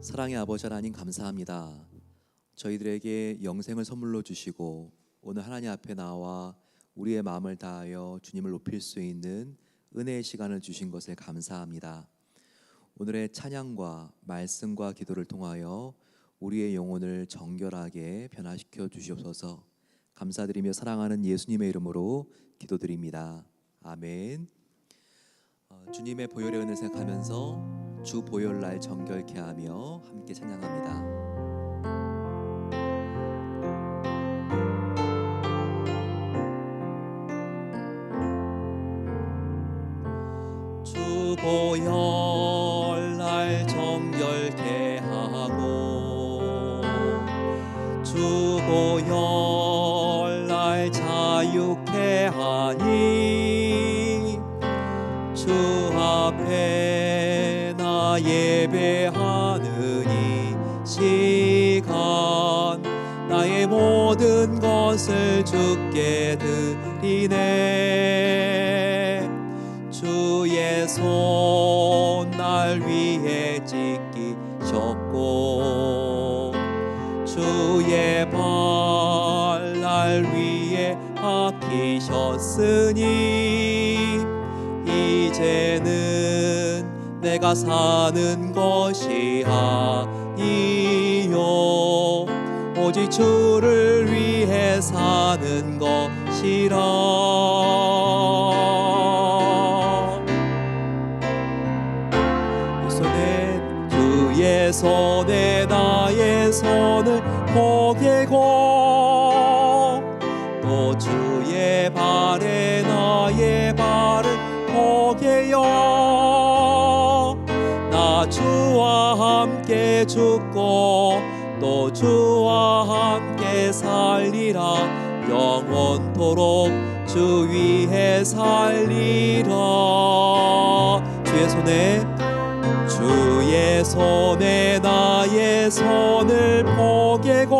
사랑의 아버지 하나님 감사합니다. 저희들에게 영생을 선물로 주시고 오늘 하나님 앞에 나와 우리의 마음을 다하여 주님을 높일 수 있는 은혜의 시간을 주신 것을 감사합니다. 오늘의 찬양과 말씀과 기도를 통하여 우리의 영혼을 정결하게 변화시켜 주시옵소서. 감사드리며 사랑하는 예수님의 이름으로 기도드립니다. 아멘. 주님의 보혈의 은혜를 생각하면서 주 보혈날 정결케 하며 함께 찬양합니다. 주 보혈날 정결케 하고 주 보혈날 자유케 하니 주 앞에 나 예배하는 이 시간 나의 모든 것을 주께 드리네. 주의 손 날 위에 찢기셨고 주의 발 날 위에 박히셨으니 이제는 내가 사는 것이 아니요 오직 주를 위해 사는 것이라. 주의 손에 나의 손을 포개고 또 주의 발에 나의 발을 포개요. 나 주와 함께 죽고 또 주와 함께 살리라. 영원토록 주 위에 살리라. 주의 손에 나의 손을 포개고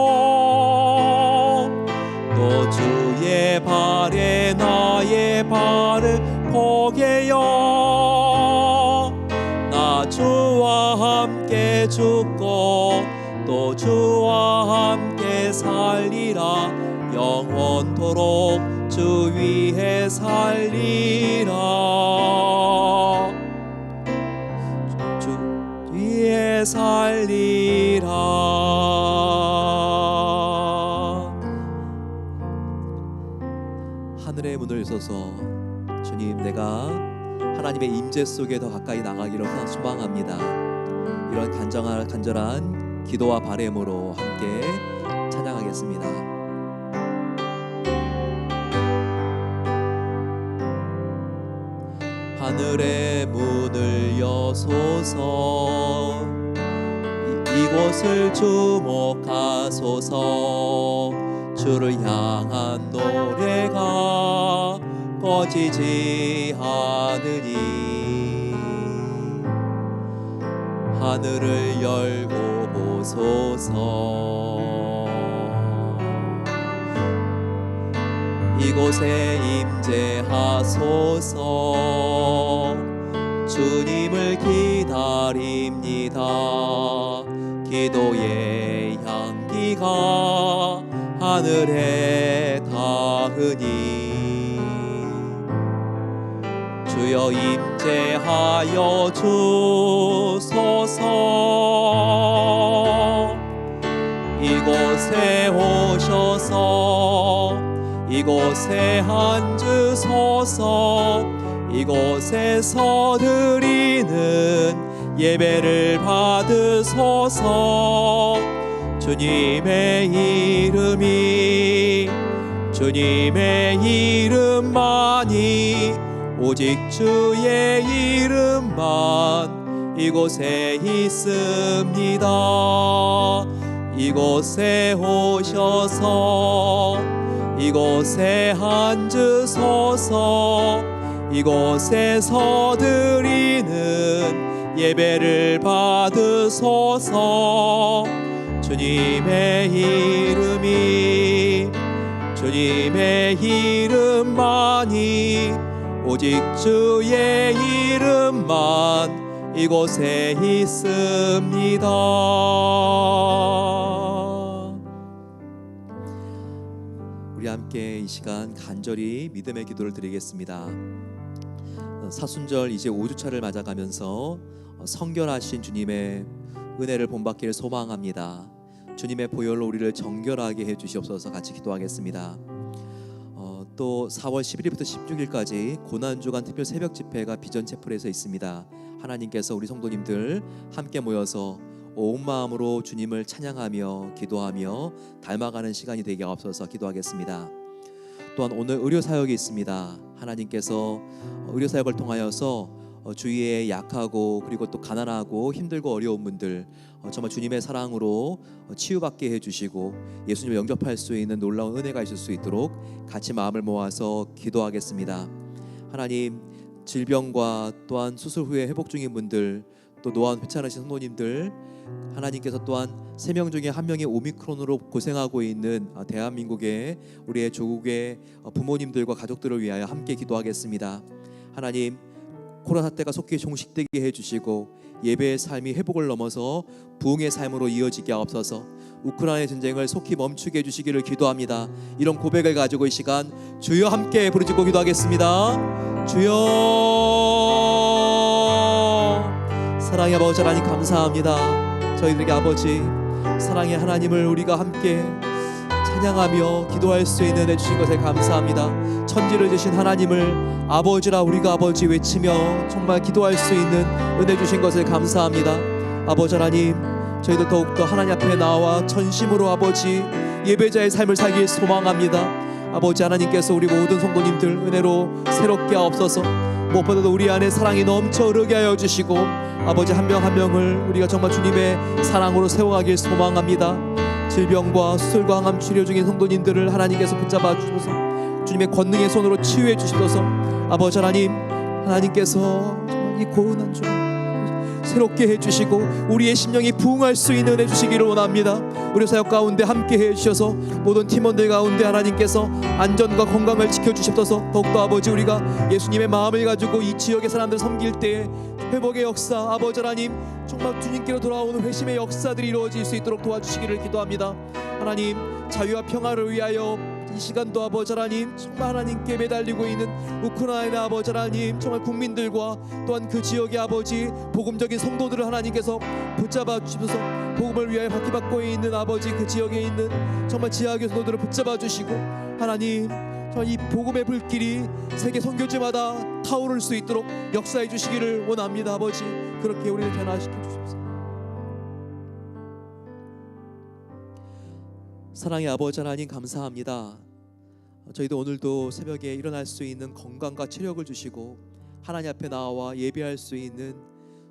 또 주의 발에 나의 발을 포개요. 나 주와 함께 죽고 또 주와 함께 살리라. 영원토록 주 위에 살리라. 위에 살리라. 하늘의 문을 여소서. 주님, 내가 하나님의 임재 속에 더 가까이 나가기로 소망합니다. 이런 간절한 기도와 바람으로 함께 찬양하겠습니다. 하늘의 문을 여소서. 이곳을 주목하소서. 주를 향한 노래가 꺼지지 않으니 하늘을 열고 보소서. 이곳에 임재하소서. 주님을 기다립니다. 기도의 향기가 하늘에 닿으니 주여 임재하여 주소서. 이곳에 오셔서 이곳에 앉으소서. 이곳에서 드리는 예배를 받으소서. 주님의 이름만이 오직 주의 이름만 이곳에 있습니다. 이곳에 오셔서 이곳에 앉으소서. 이곳에서 드리는 예배를 받으소서. 주님의 이름만이 오직 주의 이름만 이곳에 있습니다. 우리 함께 이 시간 간절히 믿음의 기도를 드리겠습니다. 사순절 이제 5주차를 맞아가면서 성결하신 주님의 은혜를 본받기를 소망합니다. 주님의 보혈로 우리를 정결하게 해주시옵소서. 같이 기도하겠습니다. 또 4월 11일부터 16일까지 고난주간 특별 새벽 집회가 비전 채플에서 있습니다. 하나님께서 우리 성도님들 함께 모여서 온 마음으로 주님을 찬양하며 기도하며 닮아가는 시간이 되게 하옵소서. 기도하겠습니다. 또한 오늘 의료사역이 있습니다. 하나님께서 의료사역을 통하여서 주위에 약하고 그리고 또 가난하고 힘들고 어려운 분들 정말 주님의 사랑으로 치유받게 해주시고 예수님을 영접할 수 있는 놀라운 은혜가 있을 수 있도록 같이 마음을 모아서 기도하겠습니다. 하나님, 질병과 또한 수술 후에 회복 중인 분들, 또 노안 회차하신 성도님들, 하나님께서 또한 3명 중에 1명이 오미크론으로 고생하고 있는 대한민국의 우리의 조국의 부모님들과 가족들을 위하여 함께 기도하겠습니다. 하나님, 코로나 사태가 속히 종식되게 해주시고 예배의 삶이 회복을 넘어서 부흥의 삶으로 이어지게 하옵소서. 우크라이나 전쟁을 속히 멈추게 해주시기를 기도합니다. 이런 고백을 가지고 이 시간 주여 함께 부르짖고 기도하겠습니다. 주여. 사랑의 아버지 하나님 감사합니다. 저희들에게 아버지 사랑의 하나님을 우리가 함께 찬양하며 기도할 수 있는 은혜 주신 것에 감사합니다. 천지를 주신 하나님을 아버지라 우리가 아버지 외치며 정말 기도할 수 있는 은혜 주신 것을 감사합니다. 아버지 하나님, 저희도 더욱더 하나님 앞에 나와 전심으로 아버지 예배자의 삶을 살길 소망합니다. 아버지 하나님께서 우리 모든 성도님들 은혜로 새롭게 하옵소서. 무엇보다도 우리 안에 사랑이 넘쳐 흐르게 하여 주시고 아버지 한 명 한 명을 우리가 정말 주님의 사랑으로 세워가길 소망합니다. 질병과 수술과 항암 치료 중인 성도님들을 하나님께서 붙잡아 주셔서 주님의 권능의 손으로 치유해 주시옵소서. 아버지 하나님, 하나님께서 정말 이 고운한 주 새롭게 해주시고 우리의 심령이 부흥할 수 있는 은혜 주시기를 원합니다. 우리 사역 가운데 함께 해주셔서 모든 팀원들 가운데 하나님께서 안전과 건강을 지켜주시옵소서. 더욱더 아버지 우리가 예수님의 마음을 가지고 이 지역의 사람들 섬길 때에 회복의 역사, 아버지 하나님 정말 주님께로 돌아오는 회심의 역사들이 이루어질 수 있도록 도와주시기를 기도합니다. 하나님, 자유와 평화를 위하여 이 시간도 아버지 하나님 정말 하나님께 매달리고 있는 우크라이나 아버지 하나님 정말 국민들과 또한 그 지역의 아버지 복음적인 성도들을 하나님께서 붙잡아 주셔서 복음을 위하여 박해받고 있는 아버지 그 지역에 있는 정말 지하교회 성도들을 붙잡아 주시고 하나님 정말 이 복음의 불길이 세계 선교지마다 타오를 수 있도록 역사해 주시기를 원합니다. 아버지 그렇게 우리를 변화시켜 주십시오. 사랑의 아버지 하나님 감사합니다. 저희도 오늘도 새벽에 일어날 수 있는 건강과 체력을 주시고 하나님 앞에 나와 예배할 수 있는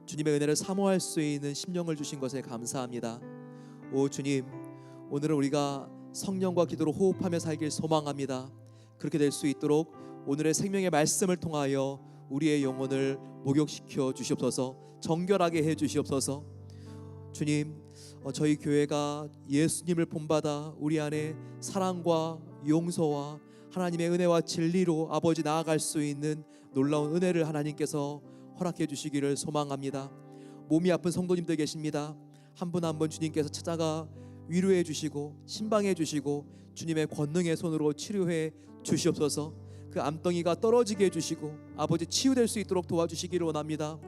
주님의 은혜를 사모할 수 있는 심령을 주신 것에 감사합니다. 오 주님, 오늘은 우리가 성령과 기도로 호흡하며 살길 소망합니다. 그렇게 될 수 있도록 오늘의 생명의 말씀을 통하여 우리의 영혼을 목욕시켜 주시옵소서. 정결하게 해 주시옵소서. 주님, 저희 교회가 예수님을 본받아 우리 안에 사랑과 용서와 하나님의 은혜와 진리로 아버지 나아갈 수 있는 놀라운 은혜를 하나님께서 허락해 주시기를 소망합니다. 몸이 아픈 성도님들 계십니다. 한 분 한 분 주님께서 찾아가 위로해 주시고 신방해 주시고 주님의 권능의 손으로 치료해 주시옵소서. 그 암덩이가 떨어지게 해주시고 아버지 치유될 수 있도록 도와주시기를 원합니다.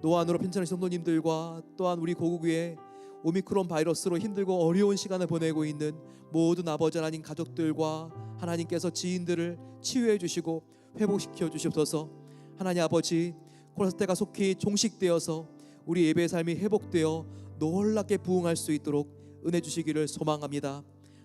노안으로 편찮으신 성도님들과 또한 우리 고국의 오미크론 바이러스로 힘들고 어려운 시간을 보내고 있는 모든 아버지 하나님 가족들과 하나님께서 지인들을 치유해 주시고 회복시켜 주시옵소서. 하나님 아버지, 코로나 사태가 속히 종식되어서 우리 예배의 삶이 회복되어 놀랍게 부흥할 수 있도록 은혜 주시기를 소망합니다.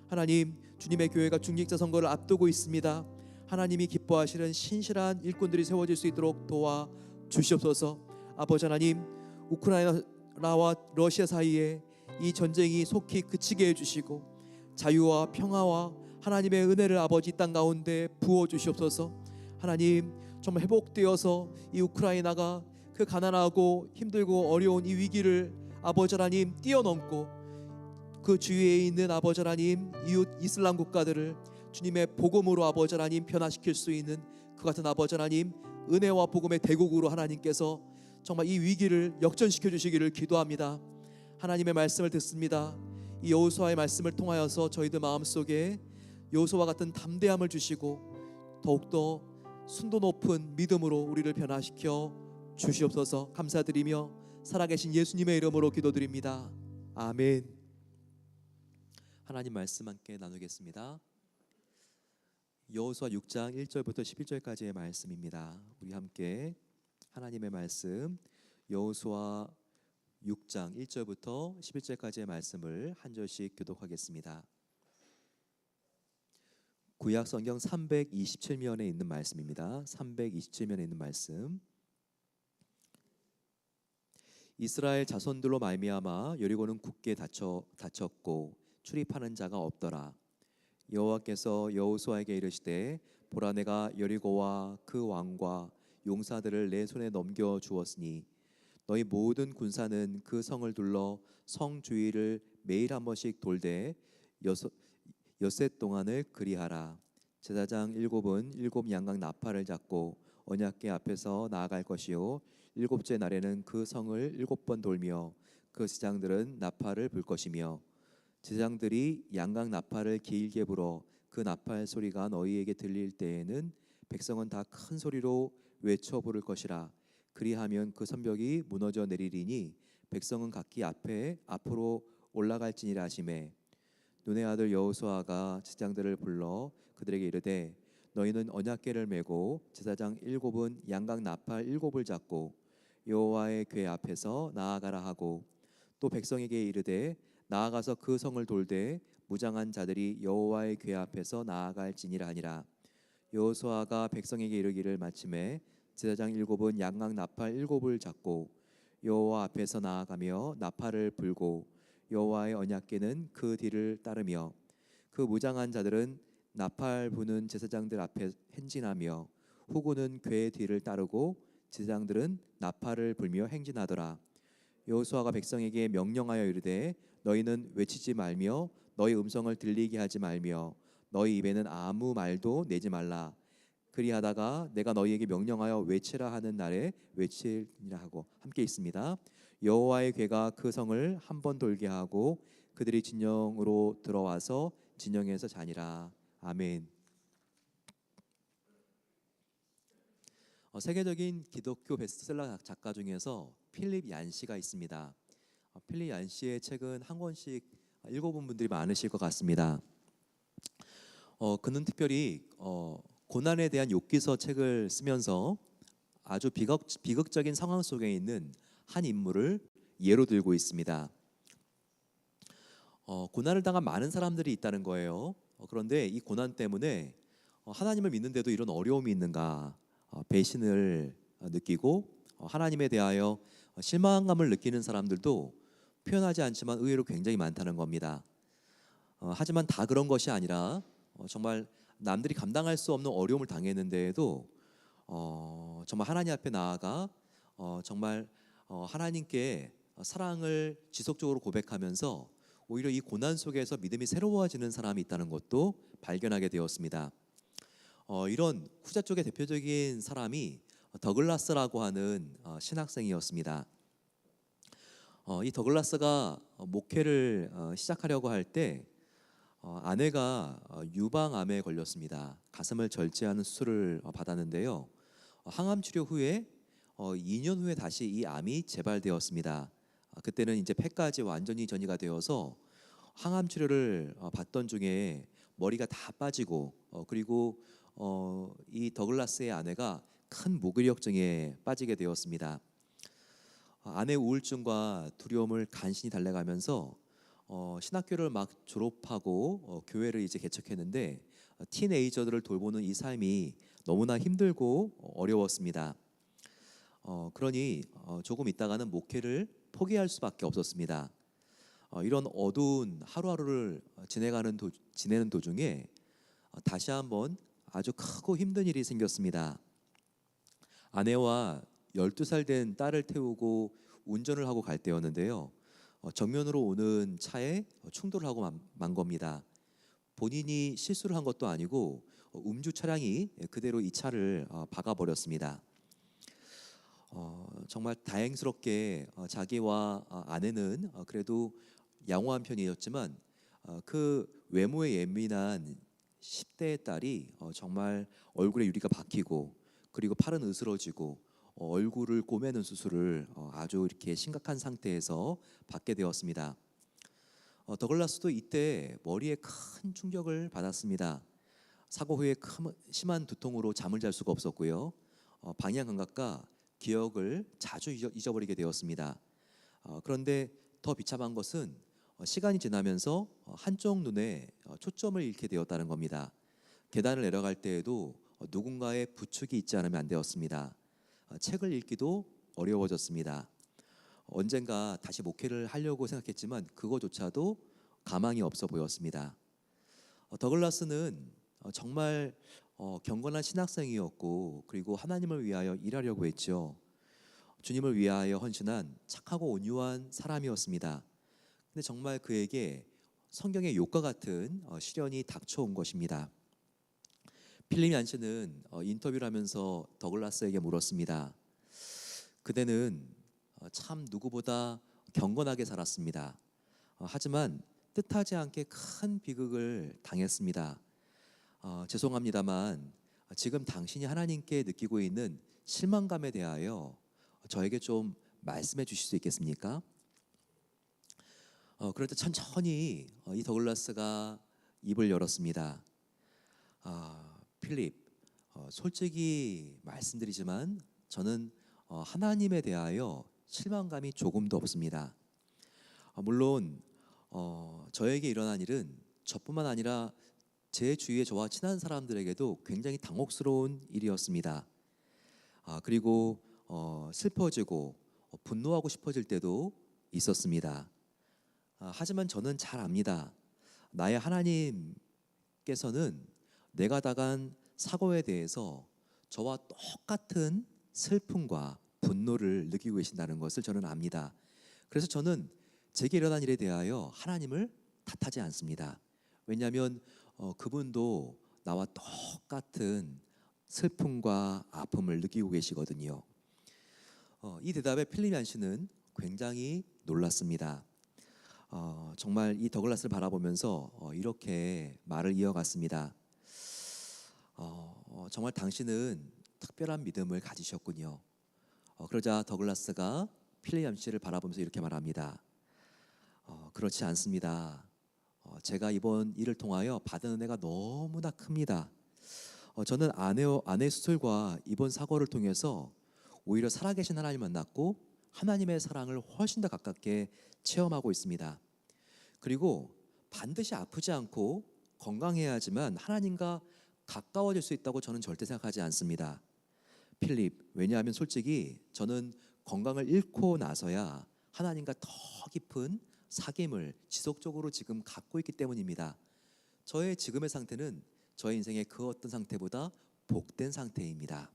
하나님, 주님의 교회가 중직자 선거를 앞두고 있습니다. 하나님이 기뻐하시는 신실한 일꾼들이 세워질 수 있도록 도와 주시옵소서. 아버지 하나님, 우크라이나와 러시아 사이에 이 전쟁이 속히 그치게 해주시고 자유와 평화와 하나님의 은혜를 아버지 땅 가운데 부어 주시옵소서. 하나님, 정말 회복되어서 이 우크라이나가 그 가난하고 힘들고 어려운 이 위기를 아버지 하나님 뛰어넘고 그 주위에 있는 아버지 하나님 이웃 이슬람 국가들을 주님의 복음으로 아버지 하나님 변화시킬 수 있는 그 같은 아버지 하나님 은혜와 복음의 대국으로 하나님께서 정말 이 위기를 역전시켜 주시기를 기도합니다. 하나님의 말씀을 듣습니다. 이 여호수아의 말씀을 통하여서 저희들 마음속에 여호수아와 같은 담대함을 주시고 더욱더 순도 높은 믿음으로 우리를 변화시켜 주시옵소서. 감사드리며 살아계신 예수님의 이름으로 기도드립니다. 아멘. 하나님 말씀 함께 나누겠습니다. 여호수아 6장 1절부터 11절까지의 말씀입니다. 우리 함께 하나님의 말씀 여호수아 6장 1절부터 11절까지의 말씀을 한 절씩 교독하겠습니다. 구약 성경 327면에 있는 말씀입니다. 327면에 있는 말씀. 이스라엘 자손들로 말미암아 여리고는 굳게 닫혔고 출입하는 자가 없더라. 여호와께서 여호수아에게 이르시되 보라 내가 여리고와 그 왕과 용사들을 내 손에 넘겨 주었으니 너희 모든 군사는 그 성을 둘러 성 주위를 매일 한 번씩 돌되 엿새 동안을 그리하라. 제사장 일곱은 일곱 양각 나팔을 잡고 언약궤 앞에서 나아갈 것이요 일곱째 날에는 그 성을 일곱 번 돌며 그 제사장들은 나팔을 불 것이며 제사장들이 양각 나팔을 길게 불어 그 나팔 소리가 너희에게 들릴 때에는 백성은 다 큰 소리로 외쳐 부를 것이라. 그리하면 그 성벽이 무너져 내리리니 백성은 각기 앞으로 올라갈지니라 하시매 눈의 아들 여호수아가 제사장들을 불러 그들에게 이르되 너희는 언약궤를 메고 제사장 일곱은 양각 나팔 일곱을 잡고 여호와의 궤 앞에서 나아가라 하고 또 백성에게 이르되 나아가서 그 성을 돌되 무장한 자들이 여호와의 궤 앞에서 나아갈지니라 하니라. 여호수아가 백성에게 이르기를 마침에 제사장 일곱은 양각 나팔 일곱을 잡고 여호와 앞에서 나아가며 나팔을 불고 여호와의 언약궤는 그 뒤를 따르며 그 무장한 자들은 나팔 부는 제사장들 앞에 행진하며 후구는 궤 뒤를 따르고 제사장들은 나팔을 불며 행진하더라. 여호수아가 백성에게 명령하여 이르되 너희는 외치지 말며 너희 음성을 들리게 하지 말며 너희 입에는 아무 말도 내지 말라. 그리하다가 내가 너희에게 명령하여 외치라 하는 날에 외치리라 하고 함께 있습니다. 여호와의 궤가 그 성을 한 번 돌게 하고 그들이 진영으로 들어와서 진영에서 자니라. 아멘. 세계적인 기독교 베스트셀러 작가 중에서 필립 얀시가 있습니다. 필립 얀시의 책은 한 권씩 읽어본 분들이 많으실 것 같습니다. 그는 특별히 고난에 대한 욥기서 책을 쓰면서 아주 비극적인 상황 속에 있는 한 인물을 예로 들고 있습니다. 고난을 당한 많은 사람들이 있다는 거예요. 그런데 이 고난 때문에 하나님을 믿는데도 이런 어려움이 있는가 배신을 느끼고 하나님에 대하여 실망감을 느끼는 사람들도 표현하지 않지만 의외로 굉장히 많다는 겁니다. 하지만 다 그런 것이 아니라 정말 남들이 감당할 수 없는 어려움을 당했는데도 정말 하나님 앞에 나아가 정말 하나님께 사랑을 지속적으로 고백하면서 오히려 이 고난 속에서 믿음이 새로워지는 사람이 있다는 것도 발견하게 되었습니다. 이런 후자 쪽의 대표적인 사람이 더글라스라고 하는 신학생이었습니다. 이 더글라스가 목회를 시작하려고 할 때 아내가 유방암에 걸렸습니다. 가슴을 절제하는 수술을 받았는데요. 항암 치료 후에 2년 후에 다시 이 암이 재발되었습니다. 그때는 이제 폐까지 완전히 전이가 되어서 항암 치료를 받던 중에 머리가 다 빠지고 그리고 이 더글라스의 아내가 큰 무기력증에 빠지게 되었습니다. 아내 우울증과 두려움을 간신히 달래가면서 신학교를 막 졸업하고 교회를 이제 개척했는데 티네이저들을 돌보는 이 삶이 너무나 힘들고 어려웠습니다. 그러니 조금 있다가는 목회를 포기할 수밖에 없었습니다. 이런 어두운 하루하루를 지내는 도중에 다시 한번 아주 크고 힘든 일이 생겼습니다. 아내와 12살 된 딸을 태우고 운전을 하고 갈 때였는데요. 정면으로 오는 차에 충돌을 하고 만 겁니다. 본인이 실수를 한 것도 아니고 음주 차량이 그대로 이 차를 박아버렸습니다. 정말 다행스럽게 자기와 아내는 그래도 양호한 편이었지만 그 외모에 예민한 10대의 딸이 정말 얼굴에 유리가 박히고 그리고 팔은 으스러지고 얼굴을 꼬매는 수술을 아주 이렇게 심각한 상태에서 받게 되었습니다. 더글라스도 이때 머리에 큰 충격을 받았습니다. 사고 후에 심한 두통으로 잠을 잘 수가 없었고요. 방향 감각과 기억을 자주 잊어버리게 되었습니다. 그런데 더 비참한 것은 시간이 지나면서 한쪽 눈에 초점을 잃게 되었다는 겁니다. 계단을 내려갈 때에도 누군가의 부축이 있지 않으면 안 되었습니다. 책을 읽기도 어려워졌습니다. 언젠가 다시 목회를 하려고 생각했지만 그거조차도 가망이 없어 보였습니다. 더글라스는 정말 경건한 신학생이었고 그리고 하나님을 위하여 일하려고 했죠. 주님을 위하여 헌신한 착하고 온유한 사람이었습니다. 근데 정말 그에게 성경의 욕과 같은 시련이 닥쳐온 것입니다. 필립 얀시는 인터뷰를 하면서 더글라스에게 물었습니다. 그대는 참 누구보다 경건하게 살았습니다. 하지만 뜻하지 않게 큰 비극을 당했습니다. 죄송합니다만 지금 당신이 하나님께 느끼고 있는 실망감에 대하여 저에게 좀 말씀해 주실 수 있겠습니까? 그럴 때 천천히 이 더글라스가 입을 열었습니다. 필립, 솔직히 말씀드리지만 저는 하나님에 대하여 실망감이 조금도 없습니다. 물론 저에게 일어난 일은 저뿐만 아니라 제 주위에 저와 친한 사람들에게도 굉장히 당혹스러운 일이었습니다. 그리고 슬퍼지고 분노하고 싶어질 때도 있었습니다. 하지만 저는 잘 압니다. 나의 하나님께서는 내가 당한 사고에 대해서 저와 똑같은 슬픔과 분노를 느끼고 계신다는 것을 저는 압니다. 그래서 저는 제게 일어난 일에 대하여 하나님을 탓하지 않습니다. 왜냐하면 그분도 나와 똑같은 슬픔과 아픔을 느끼고 계시거든요. 이 대답에 필립 얀시는 굉장히 놀랐습니다. 정말 이 더글라스를 바라보면서 이렇게 말을 이어갔습니다. 정말 당신은 특별한 믿음을 가지셨군요. 그러자 더글라스가 필립 얀시를 바라보면서 이렇게 말합니다. 그렇지 않습니다. 제가 이번 일을 통하여 받은 은혜가 너무나 큽니다. 저는 아내 수술과 이번 사고를 통해서 오히려 살아계신 하나님 만났고 하나님의 사랑을 훨씬 더 가깝게 체험하고 있습니다. 그리고 반드시 아프지 않고 건강해야지만 하나님과 가까워질 수 있다고 저는 절대 생각하지 않습니다. 필립, 왜냐하면 솔직히 저는 건강을 잃고 나서야 하나님과 더 깊은 사귐을 지속적으로 지금 갖고 있기 때문입니다. 저의 지금의 상태는 저의 인생의 그 어떤 상태보다 복된 상태입니다.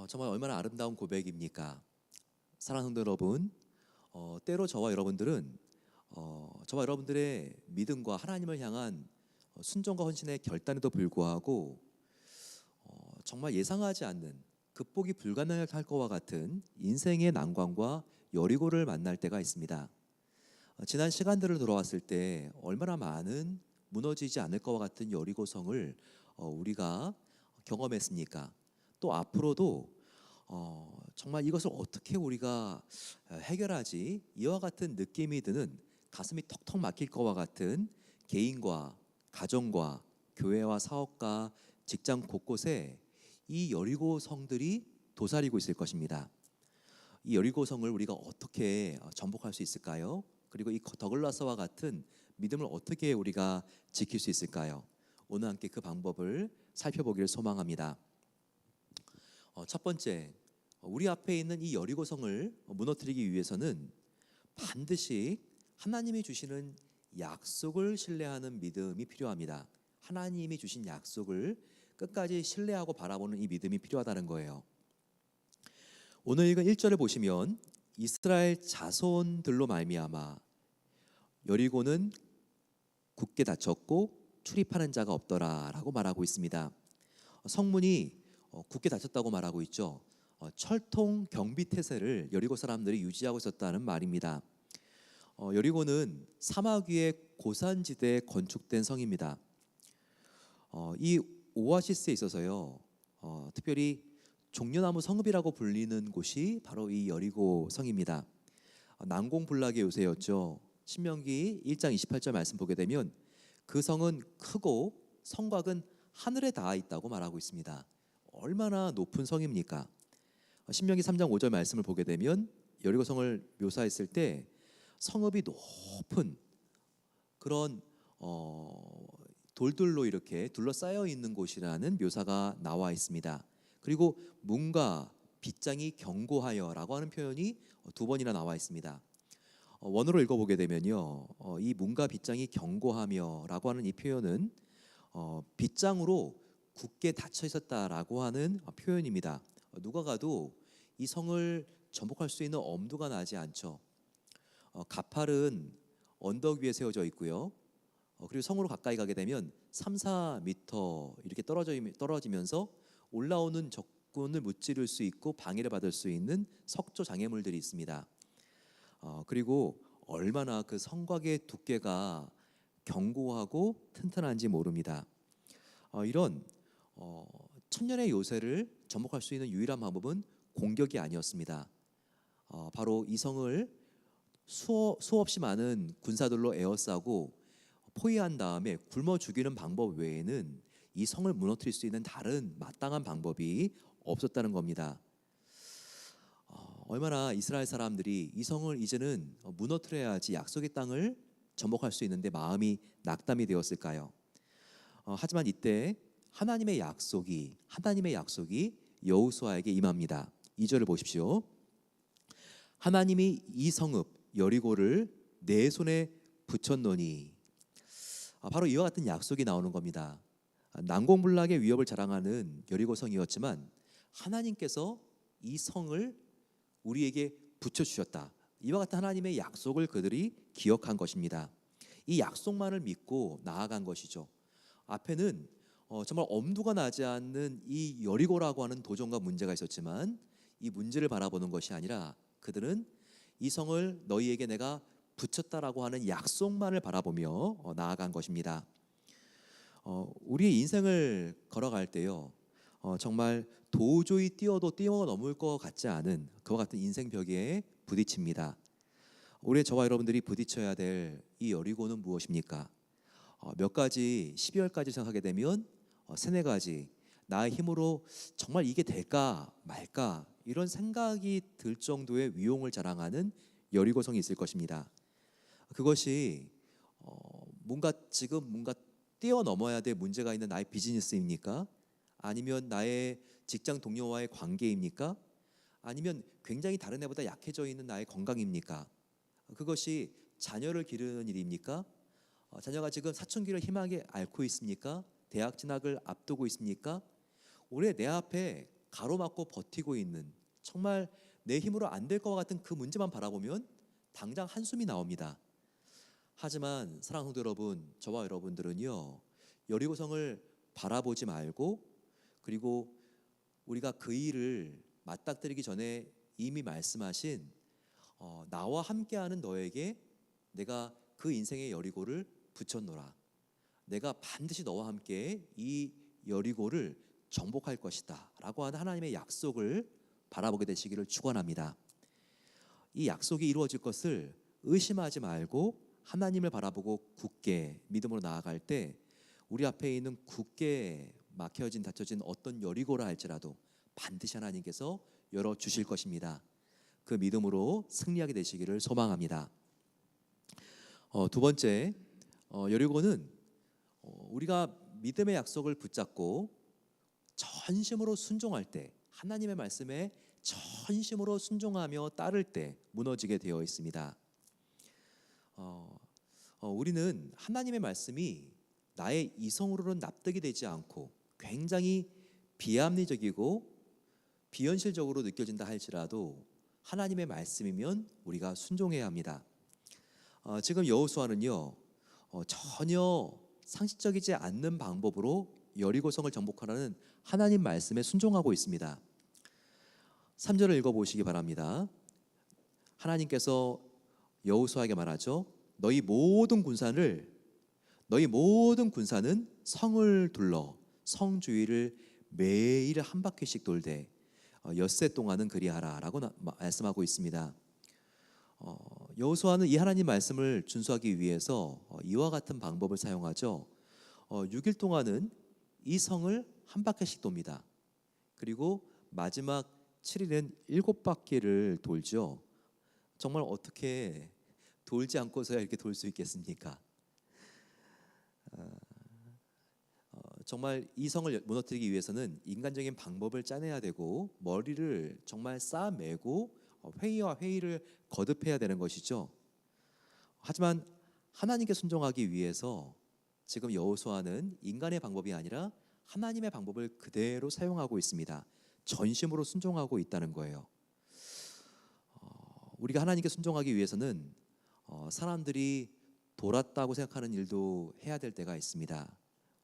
정말 얼마나 아름다운 고백입니까? 사랑하는 성도 여러분, 때로 저와 여러분들은 저와 여러분들의 믿음과 하나님을 향한 순종과 헌신의 결단에도 불구하고 정말 예상하지 않는 극복이 불가능할 것과 같은 인생의 난관과 여리고를 만날 때가 있습니다. 지난 시간들을 돌아왔을 때 얼마나 많은 무너지지 않을 것과 같은 여리고성을 우리가 경험했습니까? 또 앞으로도 정말 이것을 어떻게 우리가 해결하지? 이와 같은 느낌이 드는 가슴이 턱턱 막힐 것과 같은 개인과 가정과 교회와 사업과 직장 곳곳에 이 여리고성들이 도사리고 있을 것입니다. 이 여리고성을 우리가 어떻게 정복할 수 있을까요? 그리고 이 더글라스와 같은 믿음을 어떻게 우리가 지킬 수 있을까요? 오늘 함께 그 방법을 살펴보기를 소망합니다. 첫 번째, 우리 앞에 있는 이 여리고성을 무너뜨리기 위해서는 반드시 하나님이 주시는 약속을 신뢰하는 믿음이 필요합니다. 하나님이 주신 약속을 끝까지 신뢰하고 바라보는 이 믿음이 필요하다는 거예요. 오늘 읽은 1절을 보시면 이스라엘 자손들로 말미암아 여리고는 굳게 닫혔고 출입하는 자가 없더라라고 말하고 있습니다. 성문이 굳게 닫혔다고 말하고 있죠. 철통 경비 태세를 여리고 사람들이 유지하고 있었다는 말입니다. 여리고는 사막 위의 고산지대에 건축된 성입니다. 이 오아시스에 있어서요, 특별히 종려나무 성읍이라고 불리는 곳이 바로 이 여리고 성입니다. 난공불락의 요새였죠. 신명기 1장 28절 말씀 보게 되면 그 성은 크고 성곽은 하늘에 닿아 있다고 말하고 있습니다. 얼마나 높은 성입니까? 신명기 3장 5절 말씀을 보게 되면 여리고 성을 묘사했을 때 성읍이 높은 그런 돌들로 이렇게 둘러싸여 있는 곳이라는 묘사가 나와 있습니다. 그리고 문과 빗장이 견고하여라고 하는 표현이 두 번이나 나와 있습니다. 원어로 읽어보게 되면요, 이 문과 빗장이 견고하며라고 하는 이 표현은 빗장으로 굳게 닫혀 있었다라고 하는 표현입니다. 누가 가도 이 성을 정복할 수 있는 엄두가 나지 않죠. 가팔은 언덕 위에 세워져 있고요. 그리고 성으로 가까이 가게 되면 3, 4m 이렇게 떨어지면서 올라오는 적군을 무찌를 수 있고 방해를 받을 수 있는 석조 장애물들이 있습니다. 그리고 얼마나 그 성곽의 두께가 견고하고 튼튼한지 모릅니다. 이런 천년의 요새를 정복할 수 있는 유일한 방법은 공격이 아니었습니다. 바로 이 성을 수없이 많은 군사들로 에워싸고 포위한 다음에 굶어 죽이는 방법 외에는 이 성을 무너뜨릴 수 있는 다른 마땅한 방법이 없었다는 겁니다. 얼마나 이스라엘 사람들이 이 성을 이제는 무너뜨려야지 약속의 땅을 정복할 수 있는데 마음이 낙담이 되었을까요? 하지만 이때 하나님의 약속이 여호수아에게 임합니다. 2절을 보십시오. 하나님이 이 성읍 여리고를 내 손에 붙였노니, 바로 이와 같은 약속이 나오는 겁니다. 난공불락의 위협을 자랑하는 여리고 성이었지만 하나님께서 이 성을 우리에게 붙여주셨다. 이와 같은 하나님의 약속을 그들이 기억한 것입니다. 이 약속만을 믿고 나아간 것이죠. 앞에는 정말 엄두가 나지 않는 이 여리고라고 하는 도전과 문제가 있었지만 이 문제를 바라보는 것이 아니라 그들은 이 성을 너희에게 내가 붙였다라고 하는 약속만을 바라보며 나아간 것입니다. 우리의 인생을 걸어갈 때요, 정말 도저히 뛰어도 뛰어넘을 것 같지 않은 그와 같은 인생 벽에 부딪힙니다. 올해 저와 여러분들이 부딪혀야 될 이 여리고는 무엇입니까? 몇 가지 12월까지 생각하게 되면 세네 가지 나의 힘으로 정말 이게 될까 말까 이런 생각이 들 정도의 위용을 자랑하는 여리고성이 있을 것입니다. 그것이 뭔가 뛰어넘어야 될 문제가 있는 나의 비즈니스입니까? 아니면 나의 직장 동료와의 관계입니까? 아니면 굉장히 다른 애보다 약해져 있는 나의 건강입니까? 그것이 자녀를 기르는 일입니까? 자녀가 지금 사춘기를 희망하게 앓고 있습니까? 대학 진학을 앞두고 있습니까? 올해 내 앞에 가로막고 버티고 있는 정말 내 힘으로 안 될 것 같은 그 문제만 바라보면 당장 한숨이 나옵니다. 하지만 사랑하는 성도 여러분, 저와 여러분들은요, 여리고성을 바라보지 말고, 그리고 우리가 그 일을 맞닥뜨리기 전에 이미 말씀하신 나와 함께하는 너에게 내가 그 인생의 여리고를 붙였노라. 내가 반드시 너와 함께 이 여리고를 정복할 것이다 라고 하는 하나님의 약속을 바라보게 되시기를 축원합니다. 이 약속이 이루어질 것을 의심하지 말고 하나님을 바라보고 굳게 믿음으로 나아갈 때 우리 앞에 있는 굳게 막혀진 닫혀진 어떤 여리고라 할지라도 반드시 하나님께서 열어주실 것입니다. 그 믿음으로 승리하게 되시기를 소망합니다. 두 번째, 여리고는 우리가 믿음의 약속을 붙잡고 전심으로 순종할 때, 하나님의 말씀에 전심으로 순종하며 따를 때 무너지게 되어 있습니다. 우리는 하나님의 말씀이 나의 이성으로는 납득이 되지 않고 굉장히 비합리적이고 비현실적으로 느껴진다 할지라도 하나님의 말씀이면 우리가 순종해야 합니다. 지금 여호수아는요, 전혀 상식적이지 않는 방법으로 여리고성을 정복하라는 하나님 말씀에 순종하고 있습니다. 3절을 읽어보시기 바랍니다. 하나님께서 여호수아에게 말하죠. 너희 모든 군사는 성을 둘러 성 주위를 매일 한 바퀴씩 돌되 엿새 동안은 그리하라라고 말씀하고 있습니다. 여호수아는 이 하나님 말씀을 준수하기 위해서 이와 같은 방법을 사용하죠. 6일 동안은 이 성을 한 바퀴씩 돕니다. 그리고 마지막 7일은 7바퀴를 돌죠. 정말 어떻게 돌지 않고서야 이렇게 돌 수 있겠습니까? 정말 이 성을 무너뜨리기 위해서는 인간적인 방법을 짜내야 되고 머리를 정말 쌓아매고 회의와 회의를 거듭해야 되는 것이죠. 하지만 하나님께 순종하기 위해서 지금 여호수아는 인간의 방법이 아니라 하나님의 방법을 그대로 사용하고 있습니다. 전심으로 순종하고 있다는 거예요. 우리가 하나님께 순종하기 위해서는 사람들이 돌았다고 생각하는 일도 해야 될 때가 있습니다.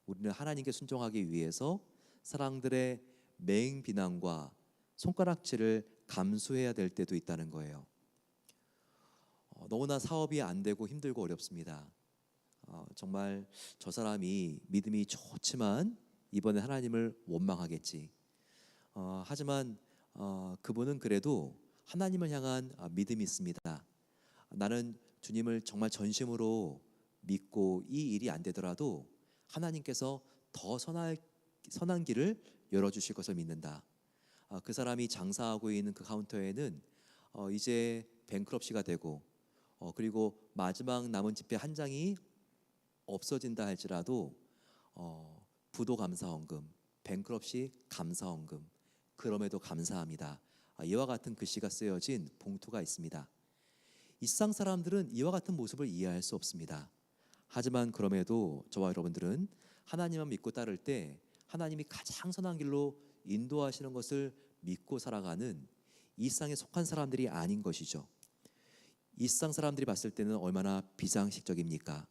우리는 하나님께 순종하기 위해서 사람들의 맹 비난과 손가락질을 감수해야 될 때도 있다는 거예요. 너무나 사업이 안 되고 힘들고 어렵습니다. 정말 저 사람이 믿음이 좋지만 이번에 하나님을 원망하겠지. 하지만 그분은 그래도 하나님을 향한 믿음이 있습니다. 나는 주님을 정말 전심으로 믿고 이 일이 안 되더라도 하나님께서 더 선한 길을 열어주실 것을 믿는다. 그 사람이 장사하고 있는 그 카운터에는 이제 뱅크럽시가 되고 그리고 마지막 남은 지폐 한 장이 없어진다 할지라도 부도 감사헌금, 뱅크럽시 감사헌금, 그럼에도 감사합니다. 이와 같은 글씨가 쓰여진 봉투가 있습니다. 이 세상 사람들은 이와 같은 모습을 이해할 수 없습니다. 하지만 그럼에도 저와 여러분들은 하나님만 믿고 따를 때 하나님이 가장 선한 길로 인도하시는 것을 믿고 살아가는 이 세상에 속한 사람들이 아닌 것이죠. 이 세상 사람들이 봤을 때는 얼마나 비상식적입니까?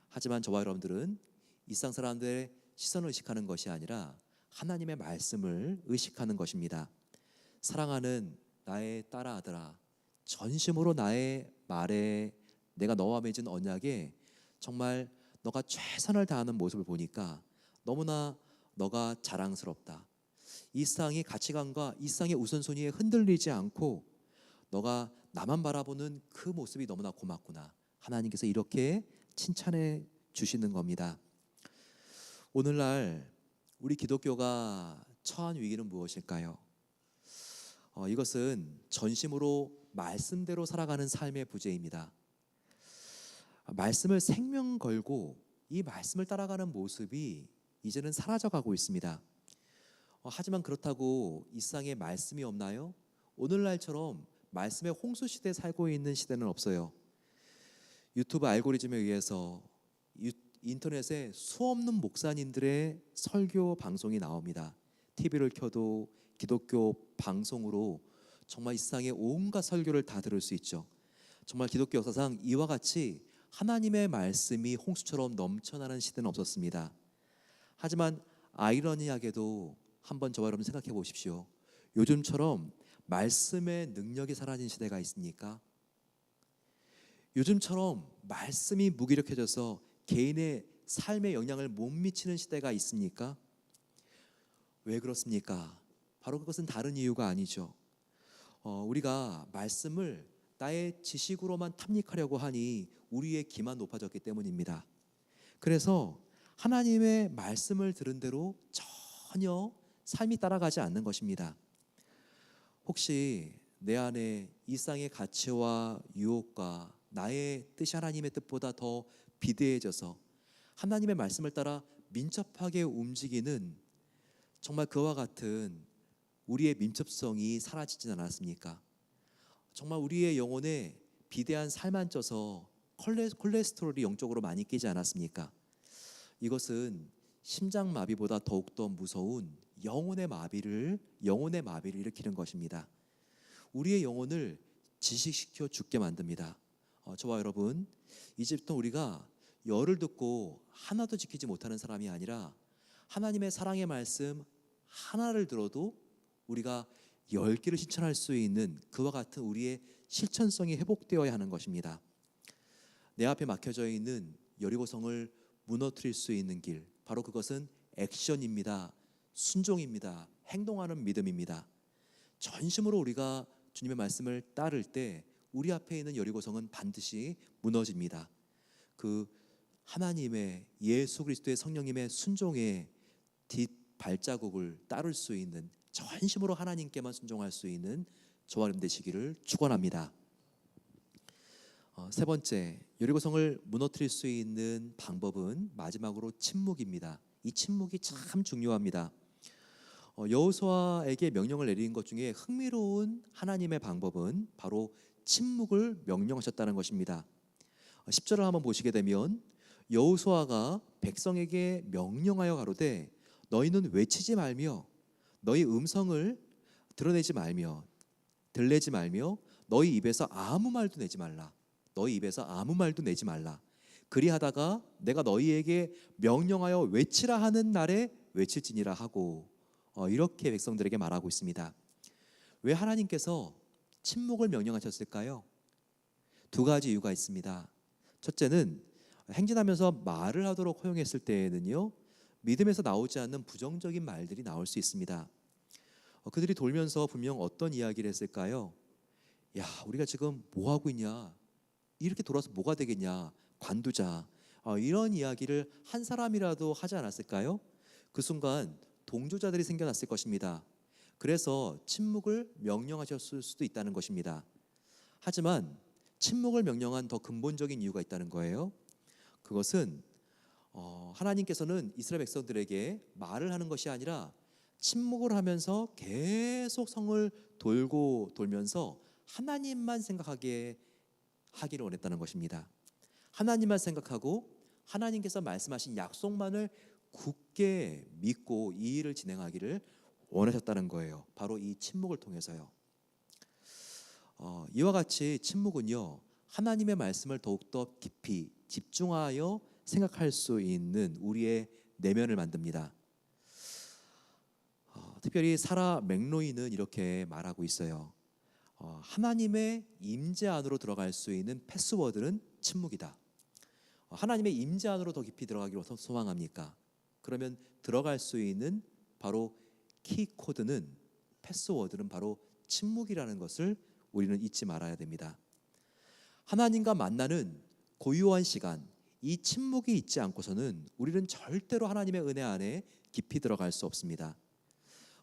하지만 저와 여러분들은 이 세상 사람들의 시선을 의식하는 것이 아니라 하나님의 말씀을 의식하는 것입니다. 사랑하는 나의 딸아 아들아, 전심으로 나의 말에 내가 너와 맺은 언약에 정말 너가 최선을 다하는 모습을 보니까 너무나 너가 자랑스럽다. 이 세상의 가치관과 이 세상의 우선순위에 흔들리지 않고 너가 나만 바라보는 그 모습이 너무나 고맙구나. 하나님께서 이렇게 칭찬해 주시는 겁니다. 오늘날 우리 기독교가 처한 위기는 무엇일까요? 이것은 전심으로 말씀대로 살아가는 삶의 부재입니다. 말씀을 생명 걸고 이 말씀을 따라가는 모습이 이제는 사라져가고 있습니다. 하지만 그렇다고 이 세상에 말씀이 없나요? 오늘날처럼 말씀의 홍수 시대에 살고 있는 시대는 없어요. 유튜브 알고리즘에 의해서 인터넷에 수없는 목사님들의 설교 방송이 나옵니다. TV를 켜도 기독교 방송으로 정말 이 세상의 온갖 설교를 다 들을 수 있죠. 정말 기독교 역사상 이와 같이 하나님의 말씀이 홍수처럼 넘쳐나는 시대는 없었습니다. 하지만 아이러니하게도 한번 저와 여러분 생각해 보십시오. 요즘처럼 말씀의 능력이 사라진 시대가 있습니까? 요즘처럼 말씀이 무기력해져서 개인의 삶에 영향을 못 미치는 시대가 있습니까? 왜 그렇습니까? 바로 그것은 다른 이유가 아니죠. 우리가 말씀을 나의 지식으로만 탐닉하려고 하니 우리의 기만 높아졌기 때문입니다. 그래서 하나님의 말씀을 들은 대로 전혀 삶이 따라가지 않는 것입니다. 혹시 내 안에 이 세상의 가치와 유혹과 나의 뜻이 하나님의 뜻보다 더 비대해져서 하나님의 말씀을 따라 민첩하게 움직이는 정말 그와 같은 우리의 민첩성이 사라지진 않았습니까? 정말 우리의 영혼에 비대한 살만 쪄서 콜레스테롤이 영적으로 많이 끼지 않았습니까? 이것은 심장마비보다 더욱더 무서운 영혼의 마비를 일으키는 것입니다. 우리의 영혼을 지식시켜 죽게 만듭니다. 저와 여러분, 이제부터 우리가 열을 듣고 하나도 지키지 못하는 사람이 아니라 하나님의 사랑의 말씀 하나를 들어도 우리가 열기를 실천할 수 있는 그와 같은 우리의 실천성이 회복되어야 하는 것입니다. 내 앞에 막혀져 있는 여리고성을 무너뜨릴 수 있는 길, 바로 그것은 액션입니다. 순종입니다. 행동하는 믿음입니다. 전심으로 우리가 주님의 말씀을 따를 때 우리 앞에 있는 여리고성은 반드시 무너집니다. 그 하나님의 예수 그리스도의 성령님의 순종의 뒷발자국을 따를 수 있는, 전심으로 하나님께만 순종할 수 있는 저와 여러분 되시기를 축원합니다. 세 번째, 여리고성을 무너뜨릴 수 있는 방법은 마지막으로 침묵입니다. 이 침묵이 참 중요합니다. 여호수아에게 명령을 내린 것 중에 흥미로운 하나님의 방법은 바로 침묵을 명령하셨다는 것입니다. 10절을 한번 보시게 되면 여호수아가 백성에게 명령하여 가로되 너희는 외치지 말며 너희 음성을 드러내지 말며 들내지 말며 너희 입에서 아무 말도 내지 말라. 너희 입에서 아무 말도 내지 말라. 그리하다가 내가 너희에게 명령하여 외치라 하는 날에 외칠지니라 하고, 이렇게 백성들에게 말하고 있습니다. 왜 하나님께서 침묵을 명령하셨을까요? 두 가지 이유가 있습니다. 첫째는 행진하면서 말을 하도록 허용했을 때에는요, 믿음에서 나오지 않는 부정적인 말들이 나올 수 있습니다. 그들이 돌면서 분명 어떤 이야기를 했을까요? 야, 우리가 지금 뭐 하고 있냐? 이렇게 돌아서 뭐가 되겠냐? 관두자. 이런 이야기를 한 사람이라도 하지 않았을까요? 그 순간 동조자들이 생겨났을 것입니다. 그래서 침묵을 명령하셨을 수도 있다는 것입니다. 하지만 침묵을 명령한 더 근본적인 이유가 있다는 거예요. 그것은 하나님께서는 이스라엘 백성들에게 말을 하는 것이 아니라 침묵을 하면서 계속 성을 돌고 돌면서 하나님만 생각하게 하기를 원했다는 것입니다. 하나님만 생각하고 하나님께서 말씀하신 약속만을 굳게 믿고 이 일을 진행하기를 원하셨다는 거예요. 바로 이 침묵을 통해서요. 이와 같이 침묵은요, 하나님의 말씀을 더욱더 깊이 집중하여 생각할 수 있는 우리의 내면을 만듭니다. 특별히 사라 맥로이는 이렇게 말하고 있어요. 하나님의 임재 안으로 들어갈 수 있는 패스워드는 침묵이다. 하나님의 임재 안으로 더 깊이 들어가기를 소망합니까? 그러면 들어갈 수 있는 바로 키코드는, 패스워드는 바로 침묵이라는 것을 우리는 잊지 말아야 됩니다. 하나님과 만나는 고유한 시간, 이 침묵이 있지 않고서는 우리는 절대로 하나님의 은혜 안에 깊이 들어갈 수 없습니다.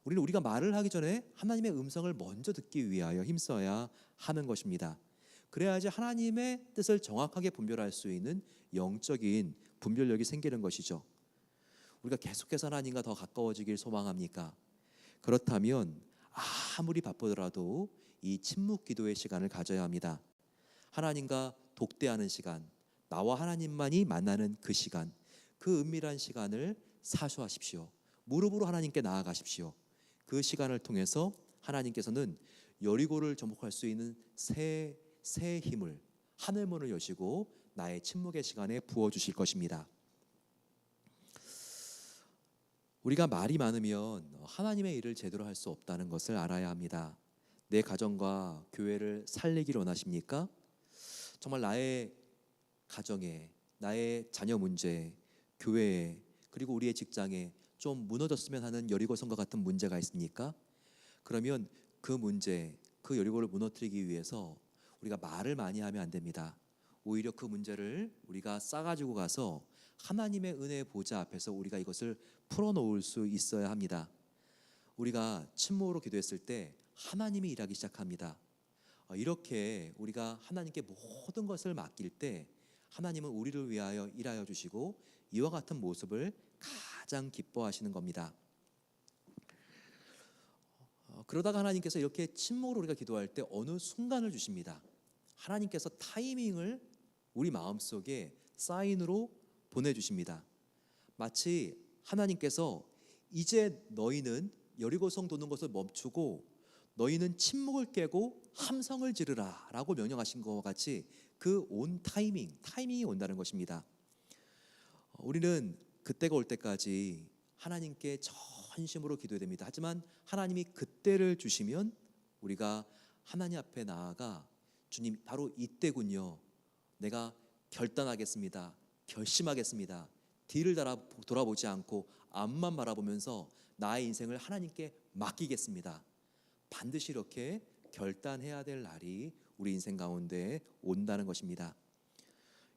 우리는 우리가 말을 하기 전에 하나님의 음성을 먼저 듣기 위하여 힘써야 하는 것입니다. 그래야지 하나님의 뜻을 정확하게 분별할 수 있는 영적인 분별력이 생기는 것이죠. 우리가 계속해서 하나님과 더 가까워지길 소망합니까? 그렇다면 아무리 바쁘더라도 이 침묵 기도의 시간을 가져야 합니다. 하나님과 독대하는 시간, 나와 하나님만이 만나는 그 시간, 그 은밀한 시간을 사수하십시오. 무릎으로 하나님께 나아가십시오. 그 시간을 통해서 하나님께서는 여리고를 정복할 수 있는 새 힘을, 하늘문을 여시고 나의 침묵의 시간에 부어주실 것입니다. 우리가 말이 많으면 하나님의 일을 제대로 할 수 없다는 것을 알아야 합니다. 내 가정과 교회를 살리기를 원하십니까? 정말 나의 가정에, 나의 자녀 문제, 교회에, 그리고 우리의 직장에 좀 무너졌으면 하는 여리고성과 같은 문제가 있습니까? 그러면 그 문제, 그 여리고를 무너뜨리기 위해서 우리가 말을 많이 하면 안 됩니다. 오히려 그 문제를 우리가 싸가지고 가서 하나님의 은혜의 보좌 앞에서 우리가 이것을 풀어놓을 수 있어야 합니다. 우리가 침묵으로 기도했을 때 하나님이 일하기 시작합니다. 이렇게 우리가 하나님께 모든 것을 맡길 때 하나님은 우리를 위하여 일하여 주시고 이와 같은 모습을 가장 기뻐하시는 겁니다. 그러다가 하나님께서 이렇게 침묵으로 우리가 기도할 때 어느 순간을 주십니다. 하나님께서 타이밍을 우리 마음속에 사인으로 보내주십니다. 마치 하나님께서 이제 너희는 여리고성 도는 것을 멈추고 너희는 침묵을 깨고 함성을 지르라 라고 명령하신 것과 같이 그 온 타이밍이 온다는 것입니다. 우리는 그때가 올 때까지 하나님께 전심으로 기도해야 됩니다. 하지만 하나님이 그때를 주시면 우리가 하나님 앞에 나아가 주님 바로 이때군요. 내가 결단하겠습니다. 결심하겠습니다. 뒤를 돌아보지 않고 앞만 바라보면서 나의 인생을 하나님께 맡기겠습니다. 반드시 이렇게 결단해야 될 날이 우리 인생 가운데 온다는 것입니다.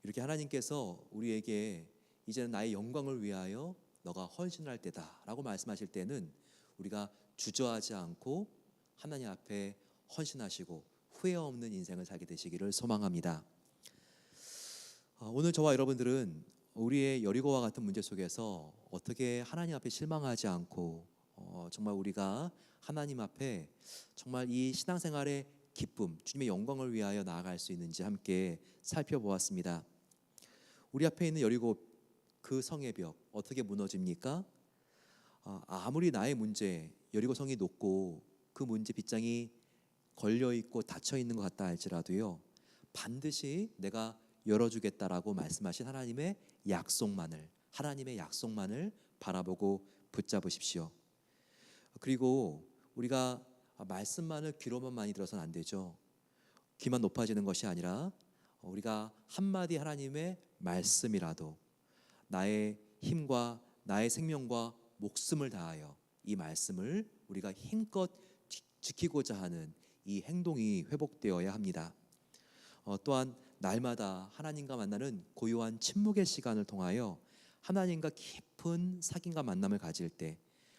이렇게 하나님께서 우리에게 이제는 나의 영광을 위하여 너가 헌신할 때다 라고 말씀하실 때는 우리가 주저하지 않고 하나님 앞에 헌신하시고 후회 없는 인생을 살게 되시기를 소망합니다. 오늘 저와 여러분들은 우리의 여리고와 같은 문제 속에서 어떻게 하나님 앞에 실망하지 않고 정말 우리가 하나님 앞에 정말 이 신앙생활의 기쁨, 주님의 영광을 위하여 나아갈 수 있는지 함께 살펴보았습니다. 우리 앞에 있는 여리고 그 성의 벽 어떻게 무너집니까? 아무리 나의 문제, 여리고 성이 높고 그 문제 빗장이 걸려있고 닫혀있는 것 같다 할지라도요, 반드시 내가 열어주겠다라고 말씀하신 하나님의 약속만을 바라보고 붙잡으십시오. 그리고 우리가 말씀만을 귀로만 많이 들어서는 안 되죠. 귀만 높아지는 것이 아니라 우리가 한마디 하나님의 말씀이라도 나의 힘과 나의 생명과 목숨을 다하여 이 말씀을 우리가 힘껏 지키고자 하는 이 행동이 회복되어야 합니다. 또한 날마다 하나님과 만나는 고요한 침묵의 시간을 통하여 하나님과 깊은 사귐과 만남을 가질 때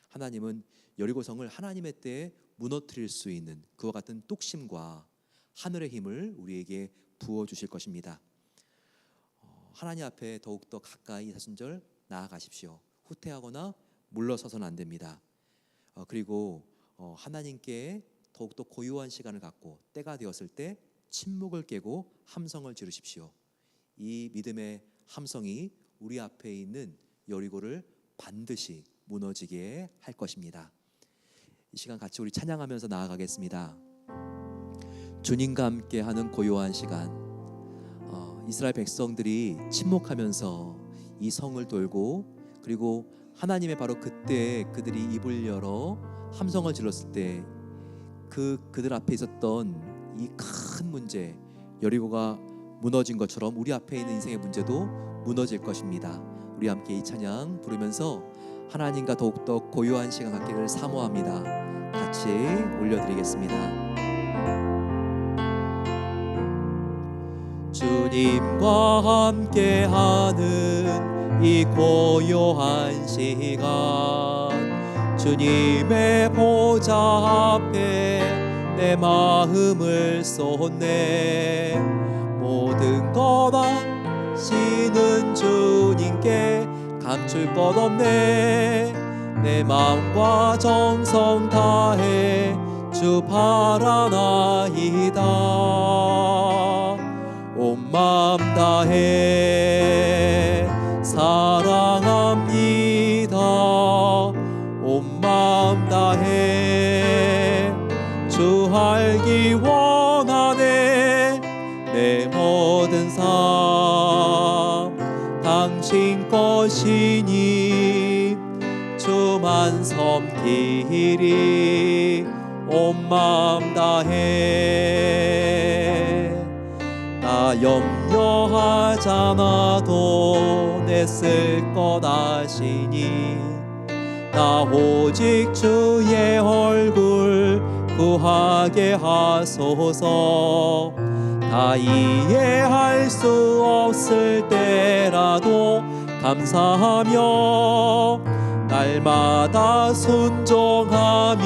하나님은 여리고성을 하나님의 때에 무너뜨릴 수 있는 그와 같은 뚝심과 하늘의 힘을 우리에게 부어주실 것입니다. 하나님 앞에 더욱더 가까이 사순절 나아가십시오. 후퇴하거나 물러서서는 안 됩니다. 그리고 하나님께 더욱더 고요한 시간을 갖고 때가 되었을 때 침묵을 깨고 함성을 지르십시오. 이 믿음의 함성이 우리 앞에 있는 여리고를 반드시 무너지게 할 것입니다. 이 시간 같이 우리 찬양하면서 나아가겠습니다. 주님과 함께하는 고요한 시간, 이스라엘 백성들이 침묵하면서 이 성을 돌고 그리고 하나님의 바로 그때 그들이 입을 열어 함성을 질렀을 때 그들 앞에 있었던 이 큰 문제 여리고가 무너진 것처럼 우리 앞에 있는 인생의 문제도 무너질 것입니다. 우리 함께 이 찬양 부르면서 하나님과 더욱더 고요한 시간 갖기를 사모합니다. 같이 올려드리겠습니다. 주님과 함께하는 이 고요한 시간, 주님의 보좌 앞에 내 마음을 쏟네. 모든 것 아시는 주님께 감출 것 없네. 내 마음과 정성 다해 주 바라나이다. 온 마음 다해 사랑합니다. 온 마음 다해 주 알기 원하네. 내 모든 삶 당신 것이니 주만 섬기리. 온 마음 다해 나 염려하잖아도 내 쓸 것 아시니. 나 오직 주의 얼굴 구하게 하소서. 다 이해할 수 없을 때라도 감사하며 날마다 순종하며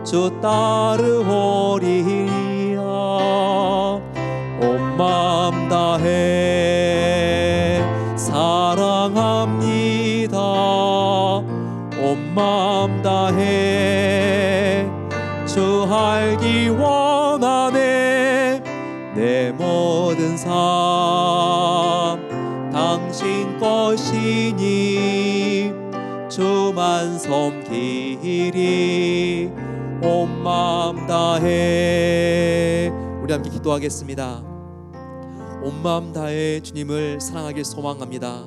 주 따르오리라. 온 마음 다해 사랑합니다. 온 마음 다해 주 알기 원하네. 내 모든 삶 당신 것이니 주만 섬기리. 온 마음 다해. 우리 함께 기도하겠습니다. 온 마음 다해 주님을 사랑하길 소망합니다.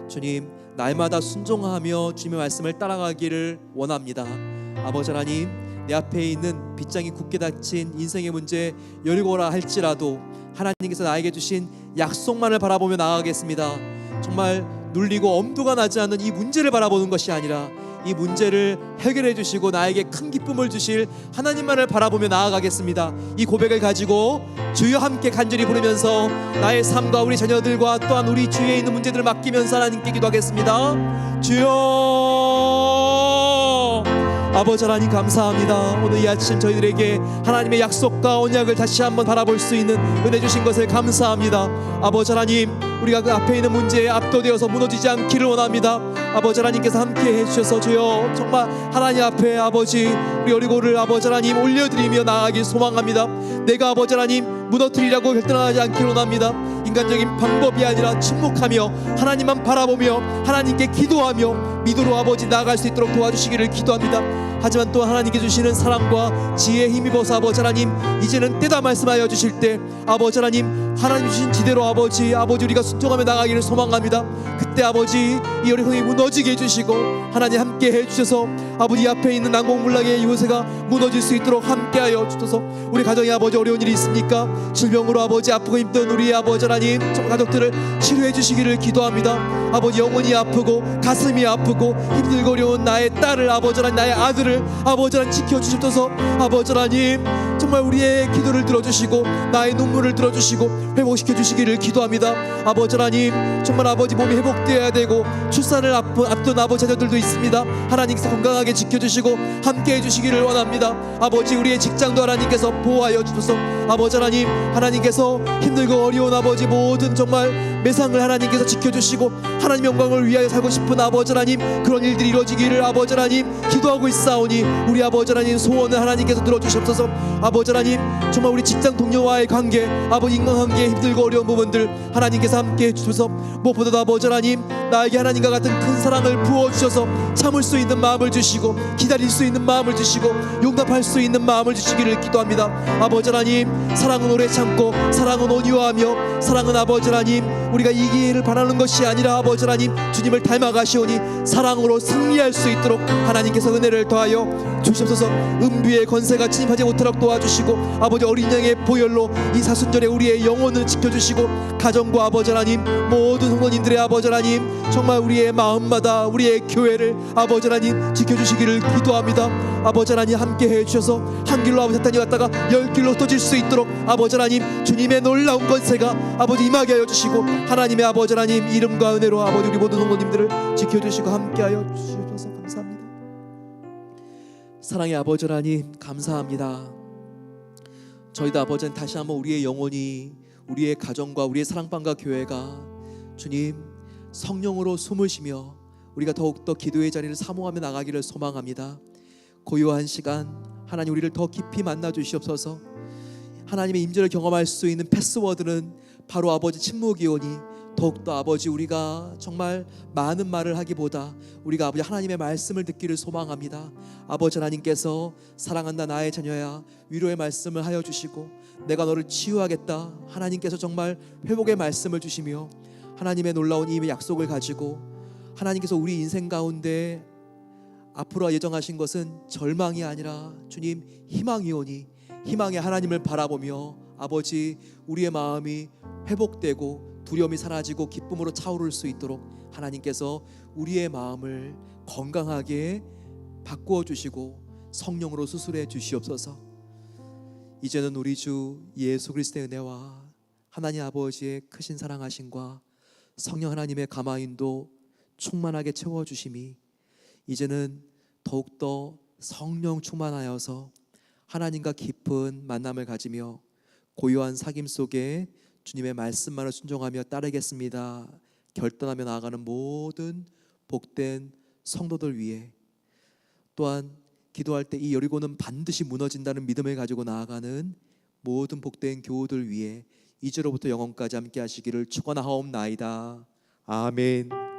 주님, 날마다 순종하며 주님의 말씀을 따라가기를 원합니다. 아버지 하나님, 내 앞에 있는 빗장이 굳게 닫힌 인생의 문제 열리고라 할지라도 하나님께서 나에게 주신 약속만을 바라보며 나아가겠습니다. 정말 눌리고 엄두가 나지 않는 이 문제를 바라보는 것이 아니라 이 문제를 해결해 주시고 나에게 큰 기쁨을 주실 하나님만을 바라보며 나아가겠습니다. 이 고백을 가지고 주여 함께 간절히 부르면서 나의 삶과 우리 자녀들과 또한 우리 주위에 있는 문제들을 맡기면서 하나님께 기도하겠습니다. 주여, 아버지 하나님 감사합니다. 오늘 이 아침 저희들에게 하나님의 약속과 언약을 다시 한번 바라볼 수 있는 은혜 주신 것을 감사합니다. 아버지 하나님, 우리가 그 앞에 있는 문제에 압도되어서 무너지지 않기를 원합니다. 아버지 하나님께서 함께 해주셔서 주여 정말 하나님 앞에 아버지 우리 어리고를 아버지 하나님 올려드리며 나아가길 소망합니다. 내가 아버지 하나님 무너뜨리라고 결단하지 않기를 원합니다. 인간적인 방법이 아니라 침묵하며 하나님만 바라보며 하나님께 기도하며 믿음으로 아버지 나아갈 수 있도록 도와주시기를 기도합니다. 하지만 또 하나님께 주시는 사랑과 지혜에 힘입어서 아버지 하나님 이제는 때다 말씀하여 주실 때 아버지 하나님 주신 지대로 아버지 우리가 순종하며 나가기를 소망합니다. 그때 아버지 이 어리광이 무너지게 해주시고 하나님 함께 해주셔서 아버지 앞에 있는 난공불락의 요새가 무너질 수 있도록 함께하여 주셔서 우리 가정에 아버지 어려운 일이 있습니까? 질병으로 아버지 아프고 힘든 우리 아버지 하나님 정말 가족들을 치료해 주시기를 기도합니다. 아버지 영혼이 아프고 가슴이 아프고 힘들고 어려운 나의 딸을 아버지 하나님 나의 아들을 아버지 하나님 지켜주셔서 아버지 하나님 정말 우리의 기도를 들어주시고 나의 눈물을 들어주시고 회복시켜 주시기를 기도합니다. 아버지 하나님 정말 아버지 몸이 회복되어야 되고 출산을 앞둔 아버지 자녀들도 있습니다. 하나님께서 건강하게 지켜주시고 함께 해주시기를 원합니다. 아버지 우리의 직장도 하나님께서 보호하여 주셔서 아버지 하나님께서 힘들고 어려운 아버지 모든 정말 매상을 하나님께서 지켜주시고 하나님 영광을 위하여 살고 싶은 아버지 하나님 그런 일들이 이루어지기를 아버지 하나님 기도하고 있사오니 우리 아버지 하나님 소원을 하나님께서 들어주시옵소서. 아버지 하나님 정말 우리 직장 동료와의 관계 아버지 인간관계에 힘들고 어려운 부분들 하나님께서 함께 해주셔서 무엇보다도 아버지 하나님 나에게 하나님과 같은 큰 사랑을 부어주셔서 참을 수 있는 마음을 주시고 기다릴 수 있는 마음을 주시고 용납할 수 있는 마음을 주시기를 기도합니다. 아버지 하나님 사랑은 오래 참고 사랑은 온유하며 사랑은 아버지 하나님 우리가 이기를 바라는 것이 아니라 아버지 하나님 주님을 닮아가시오니 사랑으로 승리할 수 있도록 하나님께서 은혜를 더하여 주시옵소서. 음부의 권세가 침입하지 못하도록 도와주시고 아버지 어린 양의 보혈로 이 사순절에 우리의 영혼을 지켜주시고 가정과 아버지 하나님 모든 성도님들의 아버지 하나님 정말 우리의 마음마다 우리의 교회를 아버지 하나님 지켜주시기를 기도합니다. 아버지 하나님 함께 해주셔서 한 길로 아버지 사탄이 왔다가 10길로 흩어질 수 있도록 아버지 하나님 주님의 놀라운 권세가 아버지 임하게 하여 주시고 하나님의 아버지 하나님 이름과 은혜로 아버지 우리 모든 성도님들을 지켜주시고 함께하여 주셔서 감사합니다. 사랑의 아버지 하나님 감사합니다. 저희도 아버지 하나님 다시 한번 우리의 영혼이 우리의 가정과 우리의 사랑방과 교회가 주님 성령으로 숨을 쉬며 우리가 더욱더 기도의 자리를 사모하며 나가기를 소망합니다. 고요한 시간 하나님 우리를 더 깊이 만나 주시옵소서. 하나님의 임재를 경험할 수 있는 패스워드는 바로 아버지 침묵이오니 더욱더 아버지 우리가 정말 많은 말을 하기보다 우리가 아버지 하나님의 말씀을 듣기를 소망합니다. 아버지 하나님께서 사랑한다 나의 자녀야 위로의 말씀을 하여 주시고 내가 너를 치유하겠다 하나님께서 정말 회복의 말씀을 주시며 하나님의 놀라운 이 약속을 가지고 하나님께서 우리 인생 가운데 앞으로 예정하신 것은 절망이 아니라 주님 희망이오니 희망의 하나님을 바라보며 아버지 우리의 마음이 회복되고 두려움이 사라지고 기쁨으로 차오를 수 있도록 하나님께서 우리의 마음을 건강하게 바꾸어 주시고 성령으로 수술해 주시옵소서. 이제는 우리 주 예수 그리스도의 은혜와 하나님 아버지의 크신 사랑하심과 성령 하나님의 감화인도 충만하게 채워주심이 이제는 더욱더 성령 충만하여서 하나님과 깊은 만남을 가지며 고요한 사귐 속에 주님의 말씀만을 순종하며 따르겠습니다 결단하며 나아가는 모든 복된 성도들 위해 또한 기도할 때 이 여리고는 반드시 무너진다는 믿음을 가지고 나아가는 모든 복된 교우들 위해 이제로부터 영원까지 함께 하시기를 축원하옵나이다. 아멘.